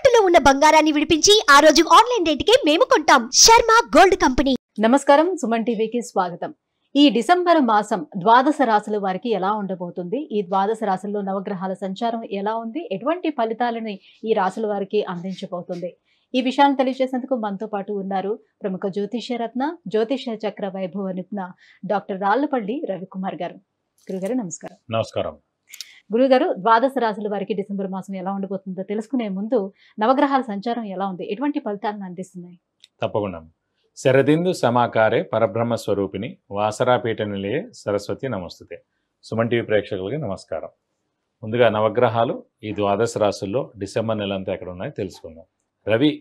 తాకట్టులో ఉన్న బంగారాన్ని విడిపించి ఆ రోజు ఆన్లైన్ రేటుకే మేము కొంటాం. Sharma gold company. నమస్కారం, సుమన్ టీవీకి స్వాగతం. ఈ డిసెంబర్ మాసం ద్వాదశ రాశుల వారికి ఎలా ఉండబోతుంది, ఈ ద్వాదశ రాశుల్లో నవగ్రహాల సంచారం ఎలా ఉంది, ఎటువంటి ఫలితాలని ఈ రాశుల వారికి అందించబోతుంది, ఈ విషయాన్ని తెలియజేసేందుకు మనతో పాటు ఉన్నారు ప్రముఖ జ్యోతిష్య రత్న, జ్యోతిష్య చక్ర వైభవ నిపుణ డాక్టర్ రాళ్లపల్లి రవికుమార్ గారు. గురుగారు నమస్కారం. నమస్కారం. గురుగారు, ద్వాదశ రాశుల వారికి డిసెంబర్ మాసం ఎలా ఉండబోతుందో తెలుసుకునే ముందు నవగ్రహాల సంచారం ఎలా ఉంది, ఎటువంటి ఫలితాలను అందిస్తున్నాయి? తప్పకుండా. శరదిందు సమాకారే పరబ్రహ్మ స్వరూపిణి వాసరాపీఠ నిలయే సరస్వతి నమస్తుతే. సుమన్ టీవీ ప్రేక్షకులకి నమస్కారం. ముందుగా నవగ్రహాలు ఈ ద్వాదశ రాశుల్లో డిసెంబర్ నెలంతా ఎక్కడ ఉన్నాయో తెలుసుకుందాం. రవి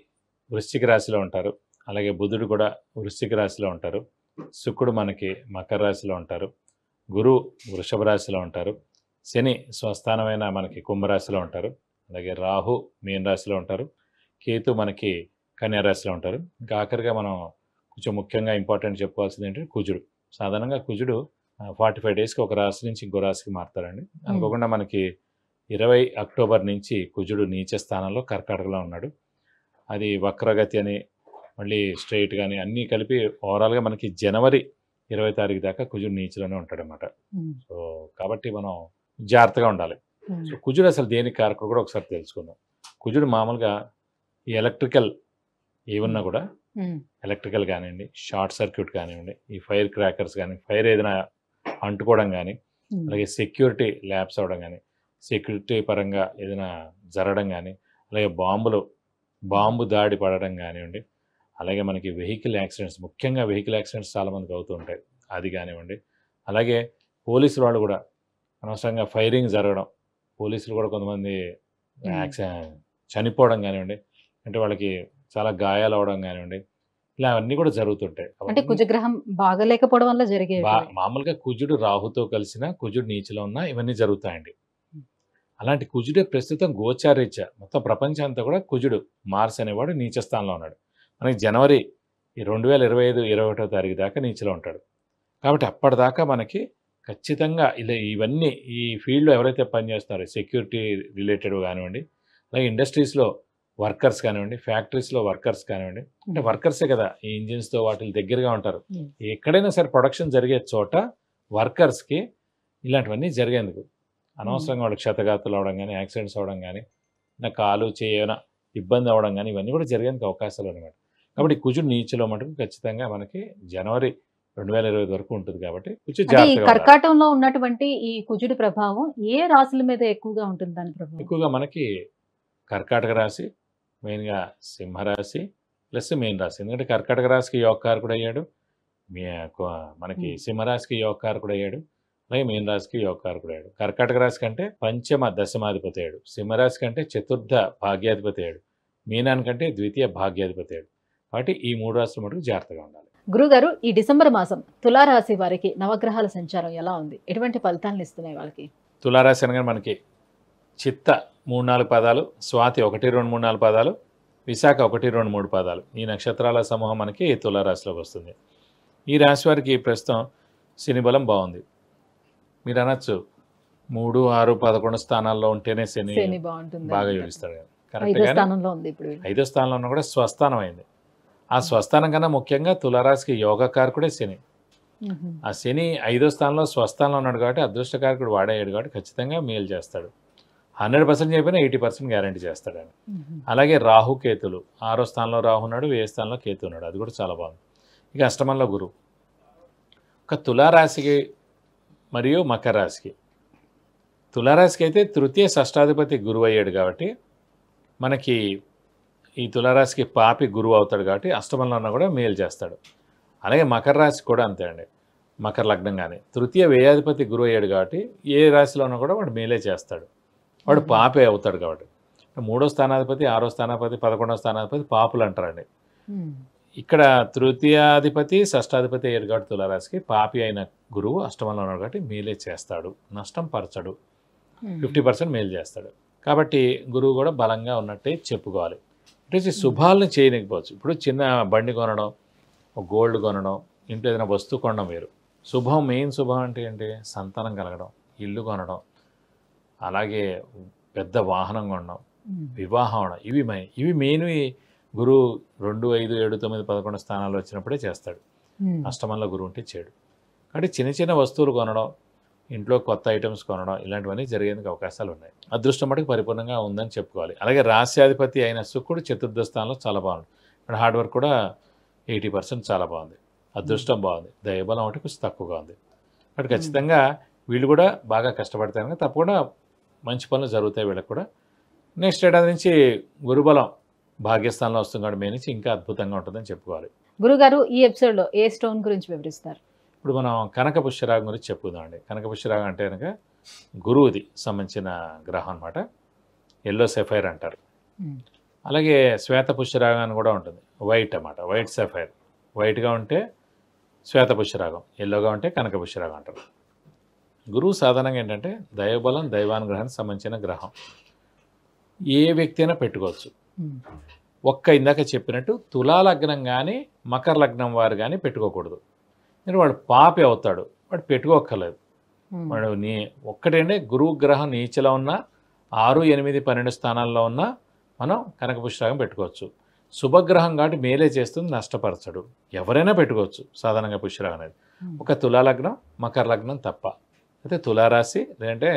వృశ్చిక రాశిలో ఉంటారు, అలాగే బుధుడు కూడా వృశ్చిక రాశిలో ఉంటారు, శుక్రుడు మనకి మకర రాశిలో ఉంటారు, గురువు వృషభ రాశిలో ఉంటారు, శని స్వస్థానమైన మనకి కుంభరాశిలో ఉంటారు, అలాగే రాహు మీన రాశిలో ఉంటారు, కేతు మనకి కన్యా రాశిలో ఉంటారు. ఇంకా ఆఖరిగా మనం కొంచెం ముఖ్యంగా ఇంపార్టెంట్ చెప్పుకోవాల్సింది ఏంటంటే కుజుడు. సాధారణంగా కుజుడు 45 డేస్కి ఒక రాశి నుంచి ఇంకో రాశికి మారుతారండి. అనుకోకుండా మనకి 20 అక్టోబర్ నుంచి కుజుడు నీచ స్థానంలో కర్కాటకలో ఉన్నాడు. అది వక్రగతి అని మళ్ళీ స్ట్రైట్ కానీ అన్నీ కలిపి ఓవరాల్గా మనకి జనవరి 20 తారీఖు దాకా కుజుడు నీచలోనే ఉంటాడనమాట. సో కాబట్టి మనం జాగ్రత్తగా ఉండాలి. సో కుజుడు అసలు దేనికి కారకుడు కూడా ఒకసారి తెలుసుకుందాం. కుజుడు మామూలుగా ఈ ఎలక్ట్రికల్ ఏమన్నా కూడా ఎలక్ట్రికల్ కానివ్వండి, షార్ట్ సర్క్యూట్ కానివ్వండి, ఈ ఫైర్ క్రాకర్స్ కానీ, ఫైర్ ఏదైనా అంటుకోవడం కానీ, అలాగే సెక్యూరిటీ ల్యాబ్స్ అవ్వడం కానీ, సెక్యూరిటీ పరంగా ఏదైనా జరగడం కానీ, అలాగే బాంబు దాడి పడడం కానివ్వండి, అలాగే మనకి వెహికల్ యాక్సిడెంట్స్, ముఖ్యంగా వెహికల్ యాక్సిడెంట్స్ చాలామందికి అవుతూ ఉంటాయి, అది కానివ్వండి. అలాగే పోలీసులు వాళ్ళు కూడా అనవసరంగా ఫైరింగ్ జరగడం, పోలీసులు కూడా కొంతమంది చనిపోవడం కానివ్వండి, అంటే వాళ్ళకి చాలా గాయాలు అవడం కానివ్వండి, ఇలా అన్నీ కూడా జరుగుతుంటాయి. అంటే కుజగ్రహం బాగలేకపోవడం వల్ల జరిగే మామూలుగా కుజుడు రాహుతో కలిసిన, కుజుడు నీచలో ఉన్న ఇవన్నీ జరుగుతాయండి. అలాంటి కుజుడే ప్రస్తుతం గోచారీత్యా మొత్తం ప్రపంచం అంతా కూడా కుజుడు మార్స్ అనేవాడు నీచ స్థానంలో ఉన్నాడు. మనకి జనవరి 2025 21వ తారీఖు దాకా నీచలో ఉంటాడు. కాబట్టి అప్పటిదాకా మనకి ఖచ్చితంగా ఇలా ఇవన్నీ ఈ ఫీల్డ్లో ఎవరైతే పనిచేస్తున్నారో సెక్యూరిటీ రిలేటెడ్ కానివ్వండి, అలాగే ఇండస్ట్రీస్లో వర్కర్స్ కానివ్వండి, ఫ్యాక్టరీస్లో వర్కర్స్ కానివ్వండి, అంటే వర్కర్సే కదా ఈ ఇంజిన్స్తో వాటి దగ్గరగా ఉంటారు. ఎక్కడైనా సరే ప్రొడక్షన్ జరిగే చోట వర్కర్స్కి ఇలాంటివన్నీ జరిగేందుకు అనవసరంగా వాళ్ళకి క్షతగాతులు అవడం కానీ, యాక్సిడెంట్స్ అవడం కానీ, నా కాలు చేయన ఇబ్బంది అవడం కానీ, ఇవన్నీ కూడా జరిగేందుకు అవకాశాలు అనమాట. కాబట్టి కుజుడు నీచలో మటుకు ఖచ్చితంగా మనకి జనవరి 2025 వరకు ఉంటుంది. కాబట్టి కర్కాటకంలో ఉన్నటువంటి ఈ కుజుడి ప్రభావం ఏ రాశుల మీద ఎక్కువగా ఉంటుంది? దాని ప్రభావం ఎక్కువగా మనకి కర్కాటక రాశి, మెయిన్గా సింహరాశి ప్లస్ మీన రాశి. ఎందుకంటే కర్కాటక రాశికి యోగకారకుడు అయ్యాడు, మనకి సింహరాశికి యోగకారకుడు అయ్యాడు, అలాగే మీన రాశికి యోగకారకుడు అయ్యాడు. కర్కాటక రాశి కంటే పంచమ దశమాధిపతి అయ్యాడు, సింహరాశి కంటే చతుర్థ భాగ్యాధిపతి అయ్యాడు, మీనానికంటే ద్వితీయ భాగ్యాధిపతి అయ్యాడు. కాబట్టి ఈ 3 రాశులు మటుకు జాగ్రత్తగా ఉండాలి. గురుగారు, ఈ డిసెంబర్ మాసం తులారాశి వారికి నవగ్రహాల సంచారం ఎలా ఉంది, ఎటువంటి ఫలితాలను ఇస్తున్నాయి వాళ్ళకి? తులారాశి అనగా మనకి చిత్త 3-4 పాదాలు, స్వాతి 1-2-3-4 పాదాలు, విశాఖ 1-2-3 పాదాలు, ఈ నక్షత్రాల సమూహం మనకి తులారాశిలోకి వస్తుంది. ఈ రాశి వారికి ప్రస్తుతం శని బలం బాగుంది. మీరు అనొచ్చు 3, 6, 11 స్థానాల్లో ఉంటేనే శని బాగా యోగిస్తాడు. కరెక్ట్గా 5వ స్థానంలో ఉన్న కూడా స్వస్థానం అయింది. ఆ స్వస్థానం కన్నా ముఖ్యంగా తులారాశికి యోగకారకుడే శని. ఆ శని 5వ స్థానంలో స్వస్థానంలో ఉన్నాడు కాబట్టి అదృష్టకారకుడు వాడయ్యాడు కాబట్టి ఖచ్చితంగా మేలు చేస్తాడు. 100% చెప్పినా 80% గ్యారంటీ చేస్తాడు ఆయన. అలాగే రాహుకేతులు 6వ స్థానంలో రాహు ఉన్నాడు, 10వ స్థానంలో కేతు ఉన్నాడు, అది కూడా చాలా బాగుంది. ఇక అష్టమంలో గురువు. ఒక తులారాశికి మరియు మకర రాశికి, తులారాశికి అయితే తృతీయ షష్టాధిపతి గురువు అయ్యాడు కాబట్టి మనకి ఈ తులారాశికి పాపి గురువు అవుతాడు కాబట్టి అష్టమంలో ఉన్నా కూడా మేలు చేస్తాడు. అలాగే మకర రాశి కూడా అంతే అండి, మకర లగ్నం కానీ తృతీయ వ్యయాధిపతి గురువు అయ్యాడు కాబట్టి ఏ రాశిలో ఉన్నా కూడా వాడు మేలే చేస్తాడు, వాడు పాపే అవుతాడు. కాబట్టి 3వ స్థానాధిపతి, 6వ స్థానాధిపతి, 11వ స్థానాధిపతి పాపులు అంటారండి. ఇక్కడ తృతీయాధిపతి షష్టాధిపతి అయ్యాడు కాబట్టి తులారాశికి పాపి అయిన గురువు అష్టమంలో ఉన్నాడు కాబట్టి మేలే చేస్తాడు, నష్టం పరచడు, 50% మేలు చేస్తాడు. కాబట్టి గురువు కూడా బలంగా ఉన్నట్టే చెప్పుకోవాలి. అంటే శుభాలను చేయలేకపోవచ్చు. ఇప్పుడు చిన్న బండి కొనడం, గోల్డ్ కొనడం, ఇంట్లో ఏదైనా వస్తువు కొనడం వేరు. శుభం, మెయిన్ శుభం అంటే ఏంటి? సంతానం కలగడం, ఇల్లు కొనడం, అలాగే పెద్ద వాహనం కొనడం, వివాహం అవడం, ఇవి మెయిన్. గురువు 2, 5, 7, 9, 11 స్థానాలు వచ్చినప్పుడే చేస్తాడు. అష్టమంలో గురువు ఉంటే చేయడు. కాబట్టి చిన్న చిన్న వస్తువులు కొనడం, ఇంట్లో కొత్త ఐటమ్స్ కొనడం, ఇలాంటివన్నీ జరిగేందుకు అవకాశాలు ఉన్నాయి. అదృష్టం మటుకు పరిపూర్ణంగా ఉందని చెప్పుకోవాలి. అలాగే రాశ్యాధిపతి అయిన శుక్రుడు చతుర్థ స్థానంలో చాలా బాగుంది. ఇక్కడ హార్డ్ వర్క్ కూడా 80% చాలా బాగుంది. అదృష్టం బాగుంది. దైవబలం ఒకటి కొంచెం తక్కువగా ఉంది. కాబట్టి ఖచ్చితంగా వీళ్ళు కూడా బాగా కష్టపడతారు కనుక తప్పకుండా మంచి పనులు జరుగుతాయి వీళ్ళకి కూడా. నెక్స్ట్ ఏడాది నుంచి గురుబలం భాగ్యస్థానంలో వస్తుంది కాబట్టి మే నుంచి ఇంకా అద్భుతంగా ఉంటుందని చెప్పుకోవాలి. గురుగారు ఈ ఎపిసోడ్లో ఏ స్టోన్ గురించి వివరిస్తారు? ఇప్పుడు మనం కనక పుష్యరాగం గురించి చెప్పుకుందామండి. కనక పుష్యరాగం అంటే కనుక గురువుది సంబంధించిన గ్రహం అనమాట. ఎల్లో సెఫైర్ అంటారు. అలాగే శ్వేత పుష్యరాగం అని కూడా ఉంటుంది. వైట్ అన్నమాట, వైట్ సెఫైర్. వైట్గా ఉంటే శ్వేత పుష్యరాగం, ఎల్లోగా ఉంటే కనక పుష్యరాగం అంటారు. గురువు సాధారణంగా ఏంటంటే దైవబలం, దైవానుగ్రహానికి సంబంధించిన గ్రహం. ఏ వ్యక్తి అయినా పెట్టుకోవచ్చు. ఇందాక చెప్పినట్టు తులా లగ్నం కానీ మకర లగ్నం వారు కానీ పెట్టుకోకూడదు. నేను వాడు పాపి అవుతాడు, వాడు పెట్టుకోక్కర్లేదు. వాడు ఒక్కటంటే గురువు గ్రహం నీచలో ఉన్నా 6, 8, 12 స్థానాల్లో ఉన్నా మనం కనక పుష్యరాగం పెట్టుకోవచ్చు. శుభగ్రహం కాబట్టి మేలే చేస్తుంది, నష్టపరచడు. ఎవరైనా పెట్టుకోవచ్చు సాధారణంగా పుష్యరాగం అనేది. ఒక తులా లగ్నం, మకర లగ్నం తప్ప. అయితే తులారాశి లేదంటే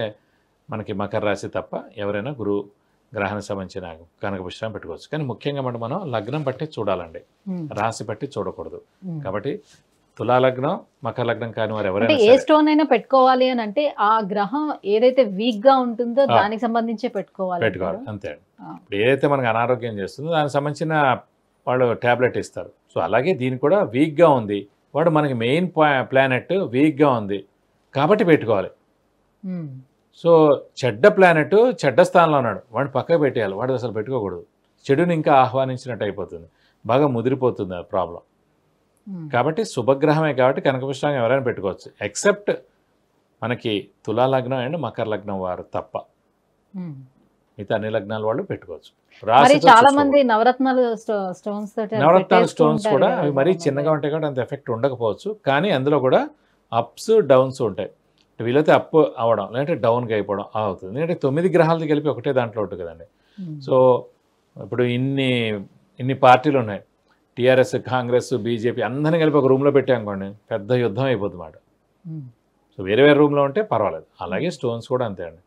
మనకి మకర రాశి తప్ప ఎవరైనా గురువు గ్రహానికి సంబంధించిన కనక పుష్యరాగం పెట్టుకోవచ్చు. కానీ ముఖ్యంగా మనం లగ్నం బట్టి చూడాలండి, రాశి బట్టి చూడకూడదు. కాబట్టి తులా లగ్నం, మకర లగ్నం కాని వారు ఎవరైనా ఏ స్టోన్ అయినా పెట్టుకోవాలి అని అంటే ఆ గ్రహం ఏదైతే వీక్ గా ఉంటుందో దానికి సంబంధించే పెట్టుకోవాలి అంతే. ఇప్పుడు ఏదైతే మనకు అనారోగ్యం చేస్తుందో దానికి సంబంధించిన వాళ్ళు ట్యాబ్లెట్ ఇస్తారు. సో అలాగే దీనికి కూడా వీక్గా ఉంది, వాడు మనకి మెయిన్ ప్లానెట్ వీక్గా ఉంది కాబట్టి పెట్టుకోవాలి. సో చెడ్డ ప్లానెట్ చెడ్డ స్థానంలో ఉన్నాడు, వాడిని పక్కకు పెట్టేయాలి. వాడు అసలు పెట్టుకోకూడదు. చెడుని ఇంకా ఆహ్వానించినట్టు అయిపోతుంది, బాగా ముదిరిపోతుంది ఆ ప్రాబ్లం. కాబట్టి శుభగ్రహమే కాబట్టి కనక పుష్యరాగం ఎవరైనా పెట్టుకోవచ్చు. ఎక్సెప్ట్ మనకి తులా లగ్నం అండ్ మకర లగ్నం వారు తప్ప మిగతా అన్ని లగ్నాల వాళ్ళు పెట్టుకోవచ్చు. చాలా మంది నవరత్నాలు స్టోన్స్ కూడా అవి మరీ చిన్నగా ఉంటాయి కాబట్టి అంత ఎఫెక్ట్ ఉండకపోవచ్చు. కానీ అందులో కూడా అప్స్ డౌన్స్ ఉంటాయి. వీలైతే అప్ అవ్వడం లేదంటే డౌన్గా అయిపోవడం అవుతుంది. ఎందుకంటే 9 గ్రహాలతో కలిపి ఒకటే దాంట్లో ఉంటుంది కదండి. సో ఇప్పుడు ఇన్ని పార్టీలు ఉన్నాయి, టీఆర్ఎస్, కాంగ్రెస్, బీజేపీ అందరినీ కలిపి ఒక రూమ్లో పెట్టామనుకోండి, పెద్ద యుద్ధం అయిపోతుంది మాట. సో వేరే వేరే రూమ్లో ఉంటే పర్వాలేదు. అలాగే స్టోన్స్ కూడా అంతే అండి.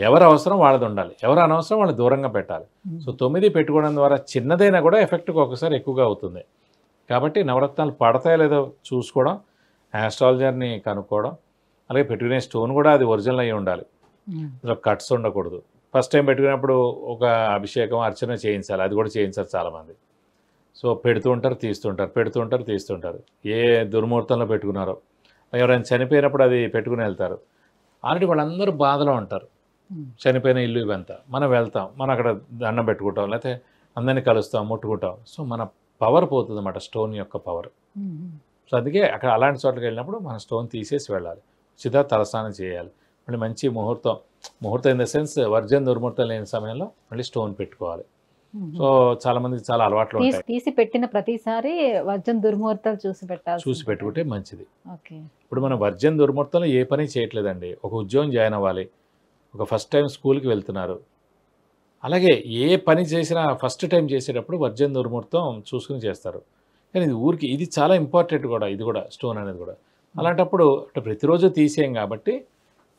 ఎవరు అవసరం వాళ్ళది ఉండాలి, ఎవరు అనవసరం వాళ్ళు దూరంగా పెట్టాలి. సో 9 పెట్టుకోవడం ద్వారా చిన్నదైనా కూడా ఎఫెక్ట్ ఒకసారి ఎక్కువగా అవుతుంది. కాబట్టి నవరత్నాలు పడతాయో లేదో చూసుకోవడం, ఆస్ట్రాలజర్ని కనుక్కోవడం, అలాగే పెట్టుకునే స్టోన్ కూడా అది ఒరిజినల్ అయ్యి ఉండాలి, కట్స్ ఉండకూడదు. ఫస్ట్ టైం పెట్టుకున్నప్పుడు ఒక అభిషేకం అర్చన చేయించాలి, అది కూడా చేయించారు చాలామంది. సో పెడుతూ ఉంటారు, తీస్తుంటారు, పెడుతూ ఉంటారు, తీస్తుంటారు. ఏ దుర్ముహూర్తంలో పెట్టుకున్నారో, ఎవరైనా చనిపోయినప్పుడు అది పెట్టుకుని వెళ్తారు. ఆల్రెడీ వాళ్ళందరూ బాధలో ఉంటారు, చనిపోయిన ఇల్లు ఇవంతా. మనం వెళ్తాం, మనం అక్కడ దండం పెట్టుకుంటాం, లేకపోతే అందరినీ కలుస్తాం, ముట్టుకుంటాం. సో మన పవర్ పోతుంది అన్నమాట, స్టోన్ యొక్క పవర్. సో అందుకే అక్కడ అలాంటి చోట్లకి వెళ్ళినప్పుడు మన స్టోన్ తీసేసి వెళ్ళాలి. సిద్ధ తలస్నానం చేయాలి, మళ్ళీ మంచి ముహూర్తం ఇన్ ద సెన్స్ వర్జన్ దుర్ముహూర్తం లేని సమయంలో మళ్ళీ స్టోన్ పెట్టుకోవాలి. సో చాలా మందికి చాలా అలవాట్లు ఉంటాయి. తీసి పెట్టిన ప్రతిసారి వర్జన్ దుర్ముహూర్తాలు చూసి పెట్టుకుంటే మంచిది. ఇప్పుడు మనం వర్జన్ దుర్ముహూర్తంలో ఏ పని చేయట్లేదండి. ఒక ఉద్యోగం జాయిన్ అవ్వాలి, ఒక ఫస్ట్ టైం స్కూల్కి వెళ్తున్నారు, అలాగే ఏ పని చేసినా ఫస్ట్ టైం చేసేటప్పుడు వర్జన్ దుర్ముహూర్తం చూసుకుని చేస్తారు. కానీ ఇది చాలా ఇంపార్టెంట్ కూడా, ఇది కూడా స్టోన్ అనేది కూడా. అలాంటప్పుడు అంటే ప్రతిరోజు తీసేయం కాబట్టి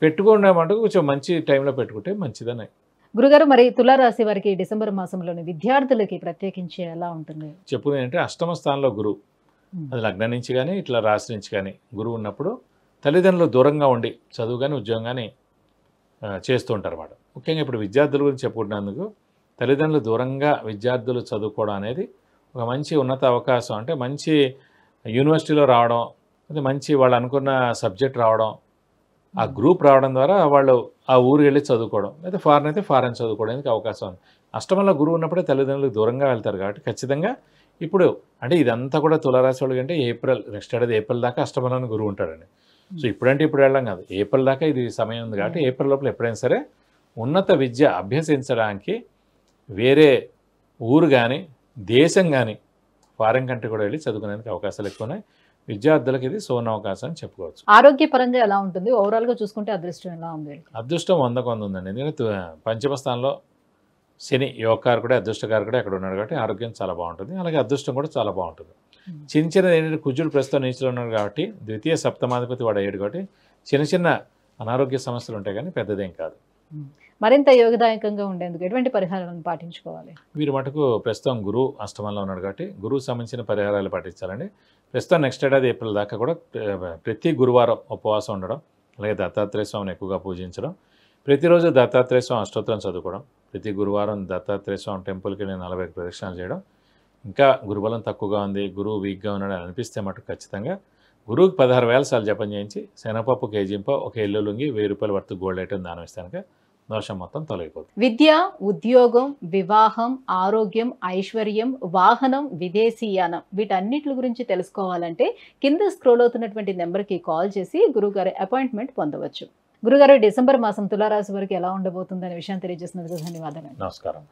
పెట్టుకోవడం కొంచెం మంచి టైంలో పెట్టుకుంటే మంచిదని. గురుగారు, మరి తులారాశి వారికి డిసెంబర్ మాసంలోని విద్యార్థులకి ప్రత్యేకించి ఎలా ఉంటుంది? చెప్పుకునే అంటే అష్టమ స్థానంలో గురువు, అది లగ్నం నుంచి కానీ ఇట్లా రాశి నుంచి కానీ గురువు ఉన్నప్పుడు తల్లిదండ్రులు దూరంగా ఉండి చదువు కానీ ఉద్యోగం కానీ చేస్తూ ఉంటారు అన్నమాట. ముఖ్యంగా ఇప్పుడు విద్యార్థుల గురించి చెప్పుకుంటున్నందుకు తల్లిదండ్రులు దూరంగా విద్యార్థులు చదువుకోవడం అనేది ఒక మంచి ఉన్నత అవకాశం. అంటే మంచి యూనివర్సిటీలో రావడం, అంటే మంచి వాళ్ళు అనుకున్న సబ్జెక్ట్ రావడం, ఆ గ్రూప్ రావడం ద్వారా వాళ్ళు ఆ ఊరు వెళ్ళి చదువుకోవడం, లేదా ఫారెన్ అయితే ఫారెన్ చదువుకోవడానికి అవకాశం ఉంది. అష్టమంలో గురువు ఉన్నప్పుడే తల్లిదండ్రులకు దూరంగా వెళ్తారు కాబట్టి ఖచ్చితంగా ఇప్పుడు అంటే ఇదంతా కూడా తులారాశి వాళ్ళకి అంటే నెక్స్ట్ ఏప్రిల్ దాకా అష్టమంలోని గురువు ఉంటాడండి. సో ఇప్పుడంటే ఇప్పుడు వెళ్ళడం కాదు, ఏప్రిల్ దాకా ఇది సమయం ఉంది కాబట్టి ఏప్రిల్ లోపల ఎప్పుడైనా సరే ఉన్నత విద్య అభ్యసించడానికి వేరే ఊరు కానీ దేశం కానీ ఫారెన్ కంట్రీ కూడా వెళ్ళి చదువుకునేందుకు అవకాశాలు ఎక్కువ ఉన్నాయి. విద్యార్థులకు ఇది సువర్ణ అవకాశం అని చెప్పుకోవచ్చు. ఆరోగ్యపరంగా ఎలా ఉంటుంది? ఓవరాల్గా చూసుకుంటే అదృష్టం ఎలా ఉంది? అదృష్టం 100కు 100 ఉందండి. ఎందుకంటే పంచమ స్థానంలో శని యోగకారకుడే అదృష్టకారకుడే అక్కడ ఉన్నాడు కాబట్టి ఆరోగ్యం చాలా బాగుంటుంది. అలాగే అదృష్టం కూడా చాలా బాగుంటుంది. చిన్న చిన్నది ఏంటంటే కుజుడు ప్రస్తుతం నీచలో ఉన్నాడు కాబట్టి ద్వితీయ సప్తమాధిపతి వాడు అయ్యాడు కాబట్టి చిన్న చిన్న అనారోగ్య సమస్యలు ఉంటాయి కానీ పెద్దదేం కాదు. మరింత యోగదాయకంగా ఉండేందుకు ఎటువంటి పరిహారాలను పాటించుకోవాలి? వీరు మటుకు ప్రస్తుతం గురువు అష్టమంలో ఉన్నాడు కాబట్టి గురువు సంబంధించిన పరిహారాలు పాటించాలండి. ప్రస్తుతం నెక్స్ట్ ఏడాది ఏప్రిల్ దాకా కూడా ప్రతి గురువారం ఉపవాసం ఉండడం, అలాగే దత్తాత్రేయ స్వామిని ఎక్కువగా పూజించడం, ప్రతిరోజు దత్తాత్రేయ స్వామి అష్టోత్తరం చదువుకోవడం, ప్రతి గురువారం దత్తాత్రేయ స్వామి టెంపుల్కి నేను 40 ప్రదక్షిణాలు చేయడం, ఇంకా గురుబలం తక్కువగా ఉంది, గురువు వీక్గా ఉన్నాడు అనిపిస్తే మటుకు ఖచ్చితంగా గురువుకి 16,000 సార్లు జపం చేయించి శనగపప్పు కేజీంపో ఒక ఎల్లు లుంగి 1000 రూపాయల వర్త్ గోల్డ్ ఐటమ్ దానం ఇస్తాను, దోషం మొత్తం తొలగిపోతుంది. విద్య, ఉద్యోగం, వివాహం, ఆరోగ్యం, ఐశ్వర్యం, వాహనం, విదేశీయానం వీటన్నిటి గురించి తెలుసుకోవాలంటే కింద స్క్రోల్ అవుతున్నటువంటి నెంబర్కి కాల్ చేసి గురువుగారి అపాయింట్మెంట్ పొందవచ్చు. గురుగారు, డిసెంబర్ మాసం తులారాశి వారికి ఎలా ఉండబోతుందనే విషయం తెలియజేసినందుకు ధన్యవాదాలు. నమస్కారం.